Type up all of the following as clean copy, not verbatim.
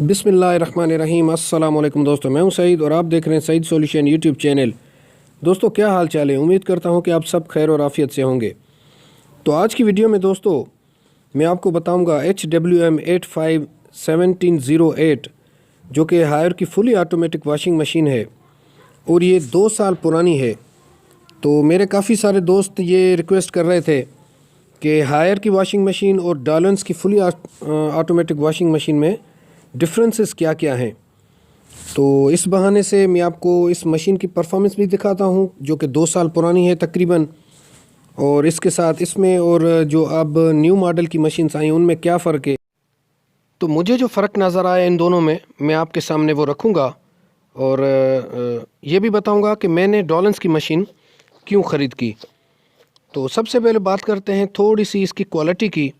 बिस्मिल्लाहिर्रहमानिर्रहीम। अस्सलाम वालेकुम दोस्तों, मैं हूं सईद और आप देख रहे हैं सईद सॉल्यूशन यूट्यूब चैनल। दोस्तों, क्या हाल चाल है? उम्मीद करता हूं कि आप सब खैर और आफियत से होंगे। तो आज की वीडियो में दोस्तों मैं आपको बताऊंगा HWM851708 जो कि हायर की फुली ऑटोमेटिक वॉशिंग मशीन है और ये 2 साल पुरानी है। तो मेरे काफ़ी सारे दोस्त ये रिक्वेस्ट कर रहे थे कि हायर की वॉशिंग मशीन और डॉलन्स की फुली ऑटोमेटिक वॉशिंग मशीन में डिफरेंसेस क्या क्या हैं। तो इस बहाने से मैं आपको इस मशीन की परफॉर्मेंस भी दिखाता हूं जो कि 2 साल पुरानी है तकरीबन, और इसके साथ इसमें और जो अब न्यू मॉडल की मशीन्स आई उनमें क्या फ़र्क है। तो मुझे जो फ़र्क नज़र आया इन दोनों में मैं आपके सामने वो रखूँगा और ये भी बताऊँगा कि मैंने डॉलन्स की मशीन क्यों ख़रीद की। तो सबसे पहले बात करते हैं थोड़ी सी इसकी क्वालिटी की।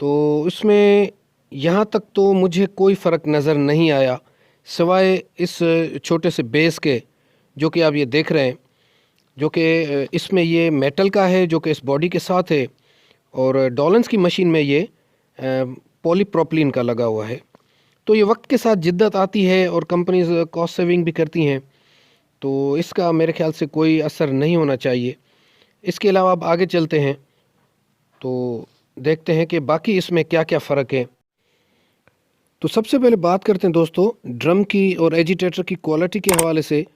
तो इसमें यहाँ तक तो मुझे कोई फ़र्क नज़र नहीं आया सिवाय इस छोटे से बेस के जो कि आप ये देख रहे हैं, जो कि इसमें ये मेटल का है जो कि इस बॉडी के साथ है, और डॉलन्स की मशीन में ये पॉलीप्रोपिलीन का लगा हुआ है। तो ये वक्त के साथ जिद्दत आती है और कंपनीज कॉस्ट सेविंग भी करती हैं, तो इसका मेरे ख्याल से कोई असर नहीं होना चाहिए। इसके अलावा अब आगे चलते हैं तो देखते हैं कि बाकी इसमें क्या क्या फ़र्क है। तो सबसे पहले बात करते हैं दोस्तों ड्रम की और एजिटेटर की क्वालिटी के हवाले से।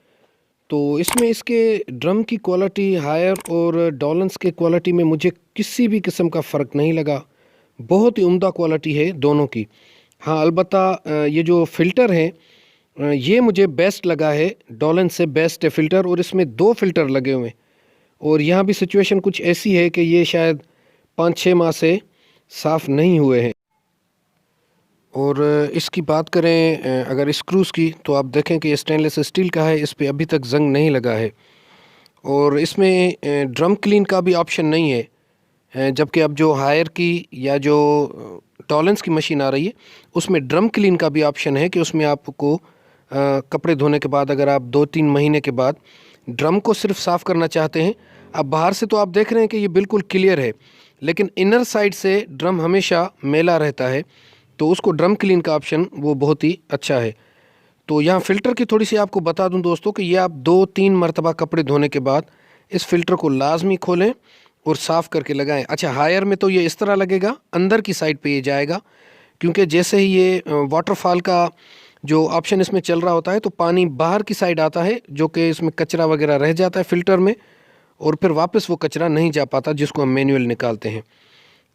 तो इसमें इसके ड्रम की क्वालिटी हायर और डॉलन्स के क्वालिटी में मुझे किसी भी किस्म का फ़र्क नहीं लगा। बहुत ही उम्दा क्वालिटी है दोनों की। हाँ, अलबत्ता ये जो फ़िल्टर है ये मुझे बेस्ट लगा है, डॉलन्स से बेस्ट है फ़िल्टर, और इसमें 2 फ़िल्टर लगे हुए हैं। और यहाँ भी सिचुएशन कुछ ऐसी है कि ये शायद 5-6 माह से साफ़ नहीं हुए हैं। और इसकी बात करें अगर स्क्रूज़ की, तो आप देखें कि ये स्टेनलेस स्टील का है, इस पे अभी तक जंग नहीं लगा है। और इसमें ड्रम क्लीन का भी ऑप्शन नहीं है, जबकि अब जो हायर की या जो टॉलेंस की मशीन आ रही है उसमें ड्रम क्लीन का भी ऑप्शन है कि उसमें आपको कपड़े धोने के बाद अगर आप 2-3 महीने के बाद ड्रम को सिर्फ साफ़ करना चाहते हैं। अब बाहर से तो आप देख रहे हैं कि ये बिल्कुल क्लियर है, लेकिन इनर साइड से ड्रम हमेशा मैला रहता है, तो उसको ड्रम क्लीन का ऑप्शन वो बहुत ही अच्छा है। तो यहाँ फ़िल्टर की थोड़ी सी आपको बता दूं दोस्तों कि ये आप 2-3 मरतबा कपड़े धोने के बाद इस फ़िल्टर को लाजमी खोलें और साफ़ करके लगाएं। अच्छा, हायर में तो ये इस तरह लगेगा, अंदर की साइड पे ये जाएगा, क्योंकि जैसे ही ये वाटरफॉल का जो ऑप्शन इसमें चल रहा होता है तो पानी बाहर की साइड आता है, जो कि इसमें कचरा वगैरह रह जाता है फ़िल्टर में, और फिर वापस वो कचरा नहीं जा पाता जिसको हम मैनुअल निकालते हैं।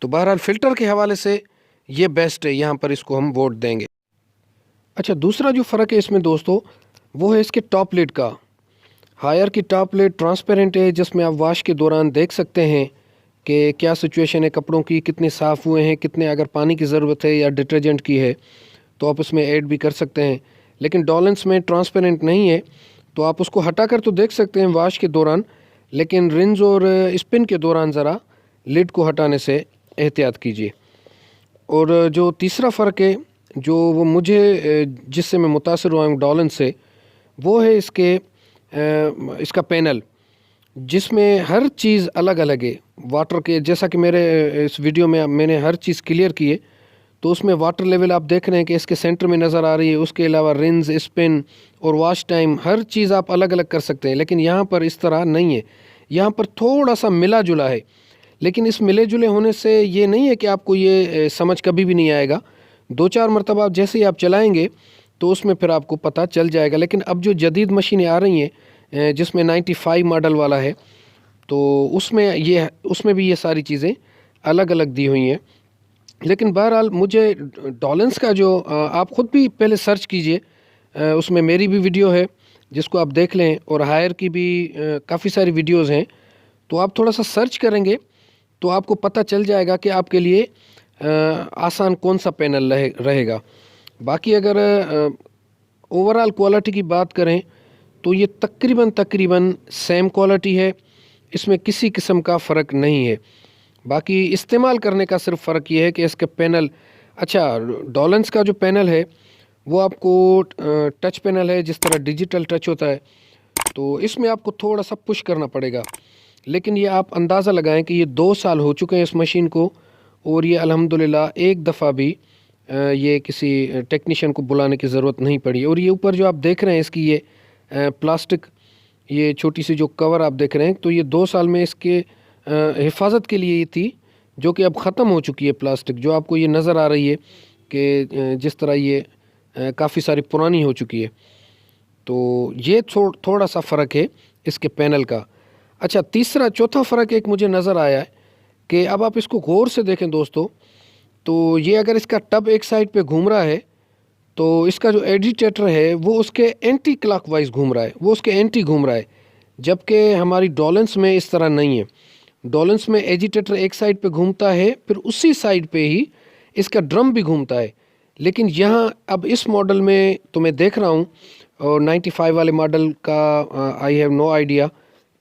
तो बहरहाल फ़िल्टर के हवाले से ये बेस्ट है, यहाँ पर इसको हम वोट देंगे। अच्छा, दूसरा जो फ़र्क है इसमें दोस्तों वो है इसके टॉप लिड का। हायर की टॉप लिड ट्रांसपेरेंट है, जिसमें आप वॉश के दौरान देख सकते हैं कि क्या सिचुएशन है कपड़ों की, कितने साफ़ हुए हैं, कितने अगर पानी की ज़रूरत है या डिटर्जेंट की है तो आप उसमें ऐड भी कर सकते हैं। लेकिन डॉलेंस में ट्रांसपेरेंट नहीं है, तो आप उसको हटा कर तो देख सकते हैं वॉश के दौरान, लेकिन रिंस और स्पिन के दौरान ज़रा लिड को हटाने से एहतियात कीजिए। और जो तीसरा फ़र्क है जो वो मुझे जिससे मैं मुतासिर हुआ हूँ डॉलन से, वो है इसका पैनल, जिसमें हर चीज़ अलग अलग है वाटर के। जैसा कि मेरे इस वीडियो में मैंने हर चीज़ क्लियर की है, तो उसमें वाटर लेवल आप देख रहे हैं कि इसके सेंटर में नज़र आ रही है। उसके अलावा रिंस, स्पिन और वॉश टाइम हर चीज़ आप अलग अलग कर सकते हैं, लेकिन यहाँ पर इस तरह नहीं है। यहाँ पर थोड़ा सा मिला जुला है, लेकिन इस मिले जुले होने से ये नहीं है कि आपको ये समझ कभी भी नहीं आएगा। 2-4 मरतबा आप जैसे ही आप चलाएंगे तो उसमें फिर आपको पता चल जाएगा। लेकिन अब जो जदीद मशीनें आ रही हैं जिसमें 95 मॉडल वाला है, तो उसमें भी ये सारी चीज़ें अलग अलग दी हुई हैं। लेकिन बहरहाल मुझे डॉलेंस का जो आप ख़ुद भी पहले सर्च कीजिए, उसमें मेरी भी वीडियो है जिसको आप देख लें, और हायर की भी काफ़ी सारी वीडियोज़ हैं। तो आप थोड़ा सा सर्च करेंगे तो आपको पता चल जाएगा कि आपके लिए आसान कौन सा पैनल रहेगा। बाकी अगर ओवरऑल क्वालिटी की बात करें तो ये तकरीबन सेम क्वालिटी है, इसमें किसी किस्म का फ़र्क नहीं है। बाकी इस्तेमाल करने का सिर्फ फ़र्क ये है कि इसके पैनल, अच्छा डॉलेंस का जो पैनल है वो आपको टच पैनल है, जिस तरह डिजिटल टच होता है, तो इसमें आपको थोड़ा सा पुश करना पड़ेगा। लेकिन ये आप अंदाज़ा लगाएं कि ये 2 साल हो चुके हैं इस मशीन को, और ये अल्हम्दुलिल्लाह एक दफ़ा भी ये किसी टेक्नीशियन को बुलाने की ज़रूरत नहीं पड़ी। और ये ऊपर जो आप देख रहे हैं इसकी ये प्लास्टिक, ये छोटी सी जो कवर आप देख रहे हैं, तो ये 2 साल में इसके हिफाजत के लिए ये थी, जो कि अब ख़त्म हो चुकी है। प्लास्टिक जो आपको ये नज़र आ रही है कि जिस तरह ये काफ़ी सारी पुरानी हो चुकी है। तो ये थोड़ा सा फ़र्क है इसके पैनल का। अच्छा, तीसरा चौथा फ़र्क एक मुझे नज़र आया है कि अब आप इसको गौर से देखें दोस्तों, तो ये अगर इसका टब एक साइड पे घूम रहा है तो इसका जो एजिटेटर है वो उसके एंटी क्लॉकवाइज घूम रहा है, वो उसके एंटी घूम रहा है, जबकि हमारी डॉलेंस में इस तरह नहीं है। डॉलेंस में एजिटेटर एक साइड पे घूमता है, फिर उसी साइड पे ही इसका ड्रम भी घूमता है। लेकिन यहाँ अब इस मॉडल में तो मैं देख रहा हूँ, और 95 वाले मॉडल का आई हैव नो आइडिया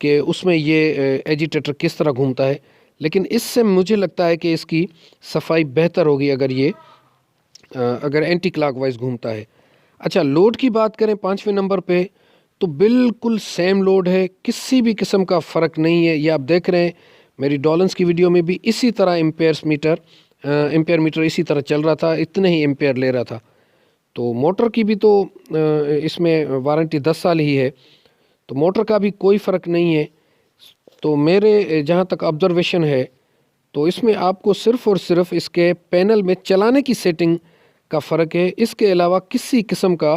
कि उसमें ये एजिटेटर किस तरह घूमता है, लेकिन इससे मुझे लगता है कि इसकी सफाई बेहतर होगी अगर एंटी क्लॉकवाइज घूमता है। अच्छा, लोड की बात करें 5वें नंबर पे, तो बिल्कुल सेम लोड है, किसी भी किस्म का फ़र्क नहीं है। ये आप देख रहे हैं मेरी डॉलेंस की वीडियो में भी इसी तरह एम्पेयर मीटर इसी तरह चल रहा था, इतने ही एम्पेयर ले रहा था। तो मोटर की भी तो इसमें वारंटी 10 साल ही है, तो मोटर का भी कोई फ़र्क नहीं है। तो मेरे जहाँ तक ऑब्जर्वेशन है, तो इसमें आपको सिर्फ़ और सिर्फ इसके पैनल में चलाने की सेटिंग का फ़र्क है, इसके अलावा किसी किस्म का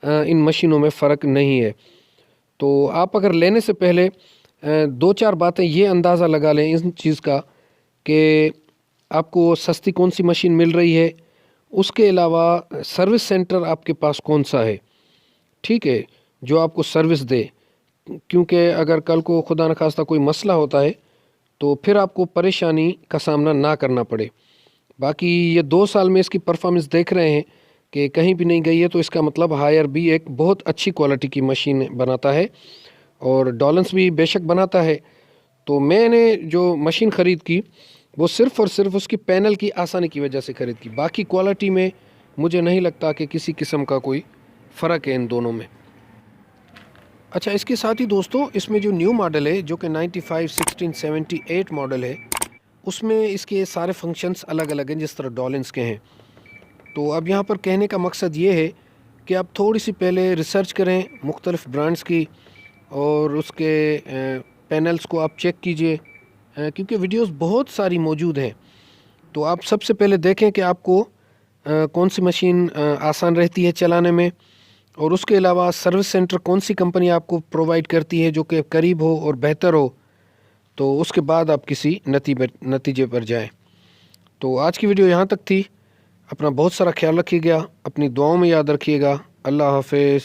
इन मशीनों में फ़र्क नहीं है। तो आप अगर लेने से पहले 2-4 बातें ये अंदाज़ा लगा लें इस चीज़ का कि आपको सस्ती कौन सी मशीन मिल रही है, उसके अलावा सर्विस सेंटर आपके पास कौन सा है, ठीक है, जो आपको सर्विस दे। क्योंकि अगर कल को खुदा न खास्ता कोई मसला होता है तो फिर आपको परेशानी का सामना ना करना पड़े। बाकी ये 2 साल में इसकी परफॉर्मेंस देख रहे हैं कि कहीं भी नहीं गई है, तो इसका मतलब हायर भी एक बहुत अच्छी क्वालिटी की मशीन बनाता है और डॉलेंस भी बेशक बनाता है। तो मैंने जो मशीन ख़रीद की वो सिर्फ़ और सिर्फ उसकी पैनल की आसानी की वजह से ख़रीद की, बाकी क्वालिटी में मुझे नहीं लगता कि किसी किस्म का कोई फ़र्क है इन दोनों में। अच्छा, इसके साथ ही दोस्तों इसमें जो न्यू मॉडल है जो कि 95 1678 मॉडल है, उसमें इसके सारे फंक्शंस अलग अलग हैं जिस तरह डॉलेंस के हैं। तो अब यहाँ पर कहने का मकसद ये है कि आप थोड़ी सी पहले रिसर्च करें मुख्तलिफ़ ब्रांड्स की, और उसके पैनल्स को आप चेक कीजिए, क्योंकि वीडियोस बहुत सारी मौजूद हैं। तो आप सबसे पहले देखें कि आपको कौन सी मशीन आसान रहती है चलाने में, और उसके अलावा सर्विस सेंटर कौन सी कंपनी आपको प्रोवाइड करती है जो कि करीब हो और बेहतर हो, तो उसके बाद आप किसी नतीजे पर जाएं। तो आज की वीडियो यहाँ तक थी। अपना बहुत सारा ख्याल रखिएगा, अपनी दुआओं में याद रखिएगा। अल्लाह हाफिज़।